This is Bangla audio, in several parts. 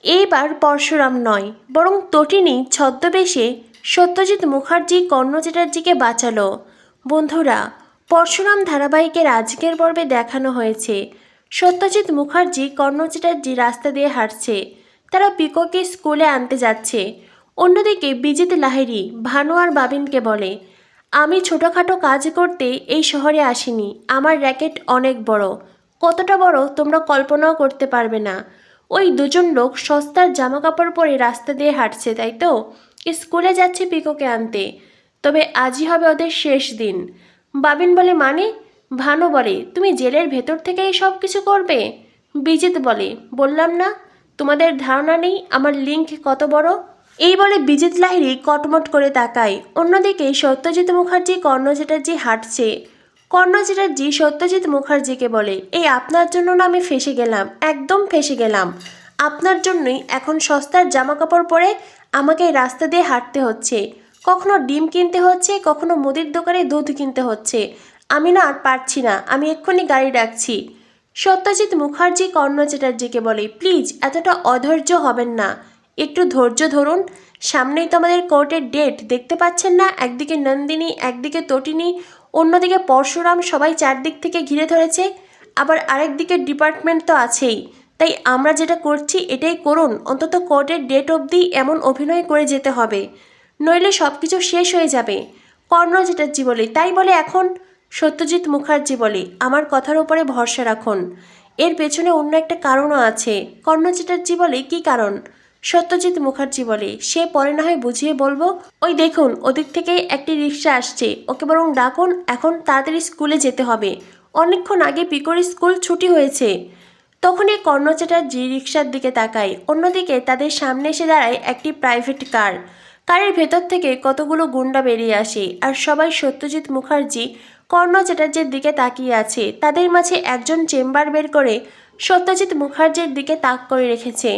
এইবার পরশুরাম নয়, বরং তটিনী ছদ্মবেশে সত্যজিৎ মুখার্জি কর্ণ চ্যাটার্জিকে বাঁচালো। বন্ধুরা, পরশুরাম ধারাবাহিকের আজকের পর্বে দেখানো হয়েছে সত্যজিৎ মুখার্জি কর্ণ চ্যাটার্জি রাস্তা দিয়ে হাঁটছে। তারা পিকোকে স্কুলে আনতে যাচ্ছে। অন্যদিকে বিজিত লাহিড়ী ভানু আর বাবিনকে বলে, আমি ছোটোখাটো কাজ করতে এই শহরে আসিনি, আমার র্যাকেট অনেক বড়, কতটা বড় তোমরা কল্পনাও করতে পারবে না। ওই দুজন লোক সস্তার জামা কাপড় পরে রাস্তা দিয়ে হাঁটছে, তাই তো? স্কুলে যাচ্ছে পিকোকে আনতে, তবে আজই হবে ওদের শেষ দিন। বাবিন বলে, মানে? ভানু বলে, তুমি জেলের ভেতর থেকে এই সব কিছু করবে? বিজিত বলে, বললাম না তোমাদের ধারণা নেই আমার লিঙ্ক কত বড়। এই বলে বিজিত লাহিড়ী কটমট করে তাকায়। অন্যদিকে সত্যজিৎ মুখার্জি কর্ণ চ্যাটার্জি হাঁটছে। কর্ণ চ্যাটার্জি সত্যজিৎ মুখার্জিকে বলে, এই আপনার জন্য না আমি ফেঁসে গেলাম, একদম ফেঁসে গেলাম। আপনার জন্যই এখন সস্তার জামা কাপড় পরে আমাকে এই রাস্তা দিয়ে হাঁটতে হচ্ছে। কখনো ডিম কিনতে হচ্ছে, কখনো মুদির দোকানে দুধ কিনতে হচ্ছে। আমি না আর পারছি না, আমি এক্ষুনি গাড়ি ডাকছি। সত্যজিৎ মুখার্জি কর্ণ চ্যাটার্জিকে বলে, প্লিজ এতটা অধৈর্য হবেন না, একটু ধৈর্য ধরুন। সামনেই তো আমাদের কোর্টের ডেট, দেখতে পাচ্ছেন না? একদিকে নন্দিনী, একদিকে তটিনী, অন্যদিকে পরশুরাম, সবাই চারদিক থেকে ঘিরে ধরেছে। আবার আরেকদিকে ডিপার্টমেন্ট তো আছেই। তাই আমরা যেটা করছি এটাই করুন, অন্তত কোর্টের ডেট অবধি এমন অভিনয় করে যেতে হবে, নইলে সব কিছু শেষ হয়ে যাবে। কর্ণ চ্যাটার্জি বলে, তাই বলে এখন? সত্যজিৎ মুখার্জি বলে, আমার কথার উপরে ভরসা রাখুন, এর পেছনে অন্য একটা কারণও আছে। কর্ণ চ্যাটার্জি বলে, কী কারণ? সত্যজিৎ মুখার্জি বলে, সে পরে না হয় বুঝিয়ে বলবো। ওই দেখুন ওদিক থেকে একটি রিক্সা আসছে, ওকে বরং ডাকুন, এখন তাড়াতাড়ি স্কুলে যেতে হবে, অনেকক্ষণ আগে পিকোর স্কুল ছুটি হয়েছে। তখনই কর্ণ চ্যাটার্জি রিক্সার দিকে তাকায়। অন্যদিকে তাদের সামনে এসে দাঁড়ায় একটি প্রাইভেট কার। কারের ভেতর থেকে কতগুলো গুন্ডা বেরিয়ে আসে, আর সবাই সত্যজিৎ মুখার্জি কর্ণ চ্যাটার্জির দিকে তাকিয়ে আছে। তাদের মাঝে একজন চেম্বার বের করে সত্যজিৎ মুখার্জির দিকে তাক করে রেখেছে।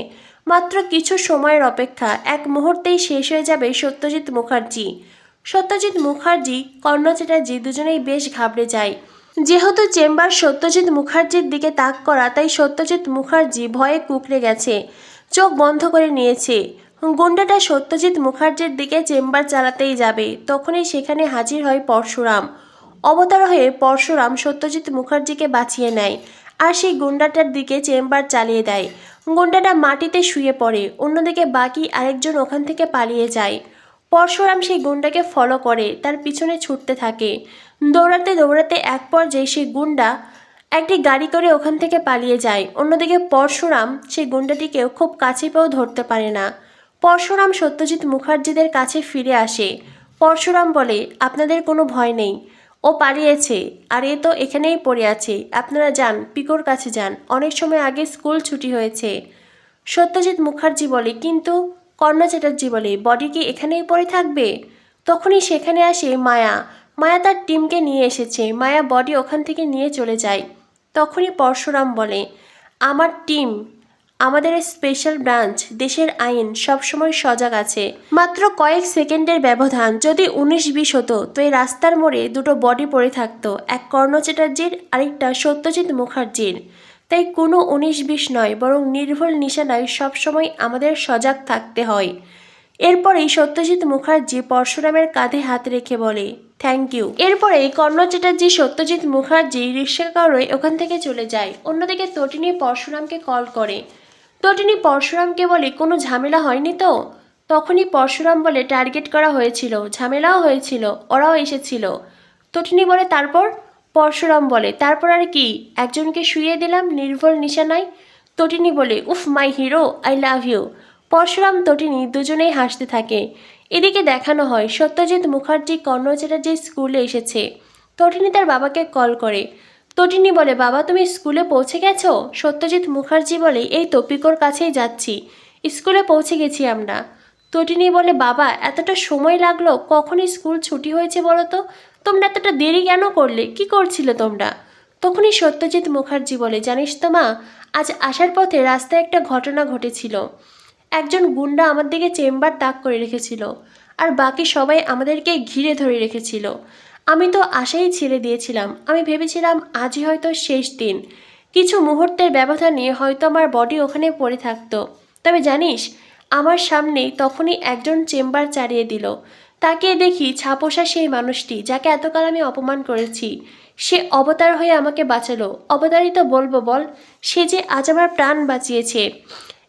মাত্র কিছু সময়ের অপেক্ষা, এক মুহূর্তেই শেষ হয়ে যাবে সত্যজিৎ মুখার্জি। সত্যজিৎ মুখার্জি কর্ণ চ্যাটার্জি দুজনেই বেশ ঘাবড়ে যায়। যেহেতু চেম্বার সত্যজিৎ মুখার্জির দিকে তাক করা, তাই সত্যজিৎ মুখার্জি ভয়ে কুঁকড়ে গেছে, চোখ বন্ধ করে নিয়েছে। গুন্ডাটা সত্যজিৎ মুখার্জির দিকে চেম্বার চালাতেই যাবে, তখনই সেখানে হাজির হয় পরশুরাম। অবতার হয়ে পরশুরাম সত্যজিৎ মুখার্জিকে বাঁচিয়ে নেয়, আর সেই গুন্ডাটার দিকে চেম্বার চালিয়ে দেয়। গুন্ডাটা মাটিতে শুয়ে পড়ে, অন্যদিকে বাকি আরেকজন ওখান থেকে পালিয়ে যায়। পরশুরাম সেই গুন্ডাকে ফলো করে, তার পিছনে ছুটতে থাকে। দৌড়াতে দৌড়াতে এক পর্যায়ে সেই গুন্ডা একটি গাড়ি করে ওখান থেকে পালিয়ে যায়। অন্যদিকে পরশুরাম সেই গুন্ডাটিকেও খুব কাছে পেয়েও ধরতে পারে না। পরশুরাম সত্যজিৎ মুখার্জিদের কাছে ফিরে আসে। পরশুরাম বলে, আপনাদের কোনো ভয় নেই, ও পালিয়েছে, আর এ তো এখানেই পড়ে আছে, আপনারা যান, পিকোর কাছে যান, অনেক সময় আগে স্কুল ছুটি হয়েছে। সত্যজিৎ মুখার্জি বলে, কিন্তু? কর্ণ চ্যাটার্জি বলে, বডি কি এখানেই পড়ে থাকবে? তখনই সেখানে আসে মায়া। মায়া তার টিমকে নিয়ে এসেছে, মায়া বডি ওখান থেকে নিয়ে চলে যায়। তখনই পরশুরাম বলে, আমার টিম, আমাদের স্পেশাল ব্রাঞ্চ, দেশের আইন সবসময় সজাগ আছে। মাত্র কয়েক সেকেন্ডের ব্যবধান, যদি 19-20 হতো তো এই রাস্তার মোড়ে দুটো বডি পড়ে থাকতো, এক কর্ণ চ্যাটার্জির, আরেকটা সত্যজিৎ মুখার্জির। তাই কোনো 19-20 নয়, বরং নির্ভুল নিশানায় সবসময় আমাদের সজাগ থাকতে হয়। এরপরেই সত্যজিৎ মুখার্জি পরশুরামের কাঁধে হাত রেখে বলে, থ্যাংক ইউ। এরপরেই কর্ণ চ্যাটার্জি সত্যজিৎ মুখার্জি রিক্সা করে ওখান থেকে চলে যায়। অন্যদিকে তটিনী পরশুরামকে কল করে। তটিনী পরশুরামকে বলে, কোনো ঝামেলা হয়নি তো? তখনই পরশুরাম বলে, টার্গেট করা হয়েছিল, ঝামেলাও হয়েছিল, ওরাও এসেছিল। তটিনী বলে, তারপর? পরশুরাম বলে, তারপর আর কি, একজনকে শুইয়ে দিলাম নির্ভুল নিশানায়। তটিনী বলে, উফ my hero, I love you. Parshuram Tatini দুজনেই হাসতে থাকে। এদিকে দেখানো হয় সত্যজিৎ মুখার্জি কর্ণ চ্যাটার্জির স্কুলে এসেছে। তটিনী তার বাবাকে কল করে। তটিনী বলে, বাবা তুমি স্কুলে পৌঁছে গেছো? সত্যজিৎ মুখার্জি বলে, এই তো পিকোর কাছেই যাচ্ছি, স্কুলে পৌঁছে গেছি আমরা। তটিনী বলে, বাবা এতটা সময় লাগলো, কখনই স্কুল ছুটি হয়েছে বলো তো? তোমরা এতটা দেরি কেন করলে, কি করছিলে তোমরা? তখনই সত্যজিৎ মুখার্জি বলে, জানিস তো মা, আজ আসার পথে রাস্তায় একটা ঘটনা ঘটেছিল। একজন গুন্ডা আমার দিকে চেম্বার তাক করে রেখেছিল, আর বাকি সবাই আমাদেরকে ঘিরে ধরে রেখেছিল। আমি তো আশাই ছেড়ে দিয়েছিলাম, আমি ভেবেছিলাম আজই হয়তো শেষ দিন, কিছু মুহূর্তের ব্যবধানে হয়তো আমার বডি ওখানে পড়ে থাকতো। তবে জানিস, আমার সামনেই তখনই একজন চেম্বার চালিয়ে দিল। তাকিয়ে দেখি ছাপোষা সেই মানুষটি যাকে এতকাল আমি অপমান করেছি, সে অবতার হয়ে আমাকে বাঁচালো। অবতারই তো বলবো বল, সে যে আজ আমার প্রাণ বাঁচিয়েছে।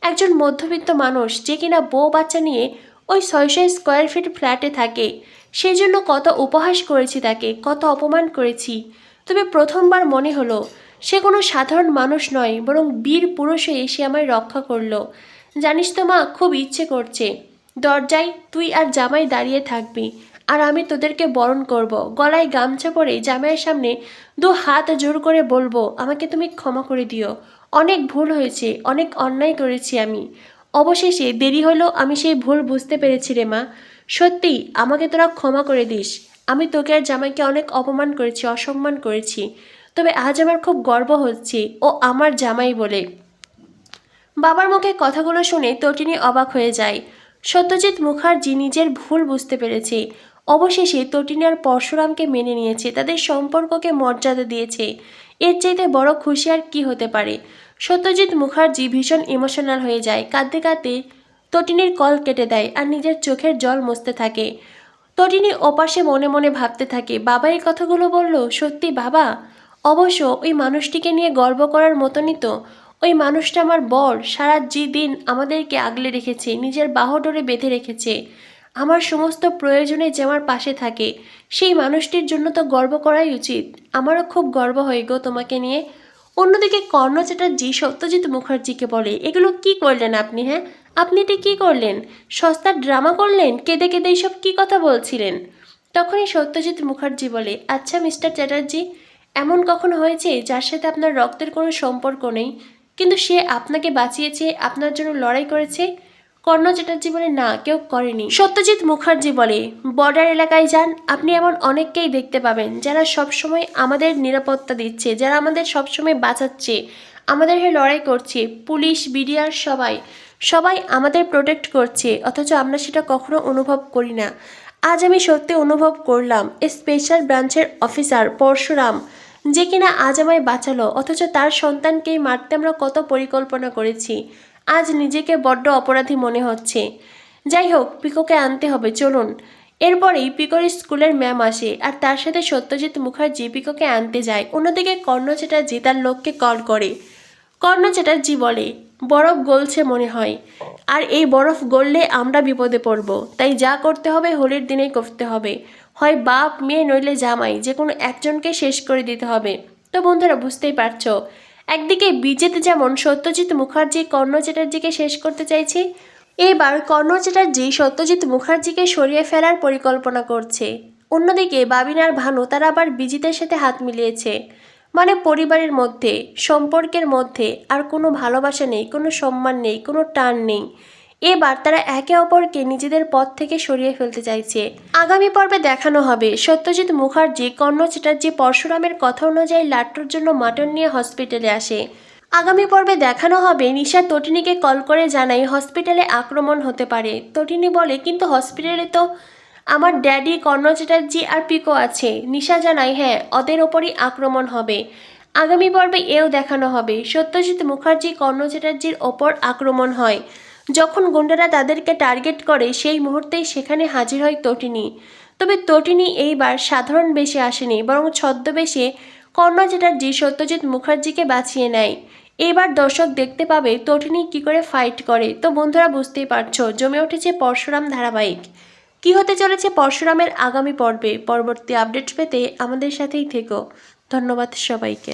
একজন মধ্যবিত্ত মানুষ যে কিনা বউ বাচ্চা নিয়ে ওই 600 স্কোয়ার ফিট ফ্ল্যাটে থাকে, সেই জন্য কত উপহাস করেছি তাকে, কত অপমান করেছি। তবে প্রথমবার মনে হলো সে কোনো সাধারণ মানুষ নয়, বরং বীর পুরুষ হয়ে সে আমায় রক্ষা করলো। জানিস তো মা, খুব ইচ্ছে করছে দরজায় তুই আর জামাই দাঁড়িয়ে থাকবি, আর আমি তোদেরকে বরণ করব, গলায় গামছা পরে জামাইয়ের সামনে 2 হাত জোর করে বলবো, আমাকে তুমি ক্ষমা করে দিও, অনেক ভুল হয়েছে, অনেক অন্যায় করেছি আমি। অবশেষে দেরি হলো, আমি সেই ভুল বুঝতে পেরেছি রে মা। সত্যি আমাকে তোরা ক্ষমা করে দিস। আমি তোকে আর জামাইকে অনেক অপমান করেছি, অসম্মান করেছি। তবে আজ আমার খুব গর্ব হচ্ছে ও আমার জামাই বলে। বাবার মুখে কথাগুলো শুনে তটিনী অবাক হয়ে যায়। সত্যজিৎ মুখার্জি নিজের ভুল বুঝতে পেরেছে। অবশেষে তটিনী আর পরশুরামকে মেনে নিয়েছে, তাদের সম্পর্ককে মর্যাদা দিয়েছে। এর চাইতে বড় খুশি আর কি হতে পারে। সত্যজিৎ মুখার্জি ভীষণ ইমোশনাল হয়ে যায়। কাঁদতে কাঁদতে তটিনীর কল কেটে দেয় আর নিজের চোখের জল মুছতে থাকে। তটিনী ওপাশে মনে মনে ভাবতে থাকে, বাবা এই কথাগুলো বলল, সত্যি বাবা? অবশ্য ওই মানুষটিকে নিয়ে গর্ব করার মতনই তো। ওই মানুষটা আমার বর, সারা দিন আমাদেরকে আগলে রেখেছে, নিজের বাহুডোরে বেঁধে রেখেছে, আমার সমস্ত প্রয়োজনে যে আমার পাশে থাকে। সেই মানুষটির জন্য তো গর্ব করাই উচিত। আমারও খুব গর্ব হয় গো তোমাকে নিয়ে। অন্যদিকে কর্ণ চ্যাটার্জি সত্যজিৎ মুখার্জিকে বলে, এগুলো কি করলেন আপনি? হ্যাঁ, আপনি এটি কী করলেন? সস্তার ড্রামা করলেন? কেঁদে কেঁদে এইসব কী কথা বলছিলেন? তখনই সত্যজিৎ মুখার্জি বলে, আচ্ছা মিস্টার চ্যাটার্জি, এমন কখনো হয়েছে যার সাথে আপনার রক্তের কোনো সম্পর্ক নেই, কিন্তু সে আপনাকে বাঁচিয়েছে, আপনার জন্য লড়াই করেছে? কর্ণ চ্যাটার্জি বলে, না, কেউ করেনি। সত্যজিৎ মুখার্জি বলে, বর্ডার এলাকায় যান, আপনি এমন অনেককেই দেখতে পাবেন যারা সবসময় আমাদের নিরাপত্তা দিচ্ছে, যারা আমাদের সবসময় বাঁচাচ্ছে, আমাদের হয়ে লড়াই করছে। পুলিশ, বিডিআর সবাই আমাদের প্রোটেক্ট করছে, অথচ আমরা সেটা কখনো অনুভব করি না। আজ আমি সত্যি অনুভব করলাম, স্পেশাল ব্রাঞ্চের অফিসার পরশুরাম যে কিনা আজ আমায় বাঁচালো, অথচ তার সন্তানকেই মারতে আমরা কত পরিকল্পনা করেছি। আজ নিজেকে বড্ড অপরাধী মনে হচ্ছে। যাই হোক, পিকোকে আনতে হবে, চলুন। এরপরেই পিকোর স্কুলের ম্যাম আসে আর তার সাথে সত্যজিৎ মুখার্জি পিকোকে আনতে যায়। অন্যদিকে কর্ণ চ্যাটার্জি তার লোককে কল করে। কর্ণ চ্যাটার্জি বলে, বরফ গলছে মনে হয়, আর এই বরফ গললে আমরা বিপদে পড়ব, তাই যা করতে হবে হোলির দিনেই করতে হবে। হয় বাপ মেয়ে নইলে জামাই, যে কোনো একজনকে শেষ করে দিতে হবে। তো বন্ধুরা, বুঝতেই পারছো, একদিকে বিজেতে যেমন সত্যজিৎ মুখার্জি কর্ণ চ্যাটার্জিকে শেষ করতে চাইছে, এবার কর্ণ চ্যাটার্জি সত্যজিৎ মুখার্জিকে সরিয়ে ফেলার পরিকল্পনা করছে। অন্যদিকে বাবিন আর ভানু তারা আবার বিজিতের সাথে হাত মিলিয়েছে। মানে পরিবারের মধ্যে, সম্পর্কের মধ্যে আর কোনো ভালোবাসা নেই, কোনো সম্মান নেই, কোনো টান নেই। এবার তারা একে অপরকে নিজেদের পথ থেকে সরিয়ে ফেলতে চাইছে। আগামী পর্বে দেখানো হবে সত্যজিৎ মুখার্জি কর্ণ চ্যাটার্জি পরশুরামের কথা অনুযায়ী লাট্টুর জন্য মাটন নিয়ে হসপিটালে আসে। আগামী পর্বে দেখানো হবে নিশা তটিনীকে কল করে জানায় হসপিটালে আক্রমণ হতে পারে। তটিনী বলে, কিন্তু হসপিটালে তো আমার ড্যাডি, কর্ণ চ্যাটার্জি আর পিকো আছে। নিশা জানায়, হ্যাঁ, ওদের ওপরই আক্রমণ হবে। আগামী পর্বে এও দেখানো হবে সত্যজিৎ মুখার্জি কর্ণ চ্যাটার্জির ওপর আক্রমণ হয়। যখন গুন্ডারা তাদেরকে টার্গেট করে সেই মুহূর্তেই সেখানে হাজির হয় তটিনী। তবে তটিনী এইবার সাধারণ বেশে আসেনি, বরং ছদ্মবেশে কর্ণ চ্যাটার্জি সত্যজিৎ মুখার্জিকে বাঁচিয়ে নেয়। এবার দর্শক দেখতে পাবে তটিনী কী করে ফাইট করে। তো বন্ধুরা, বুঝতেই পারছো, জমে উঠেছে পরশুরাম ধারাবাহিক। কী হতে চলেছে পরশুরামের আগামী পর্বে? পরবর্তী আপডেট পেতে আমাদের সাথেই থেকো। ধন্যবাদ সবাইকে।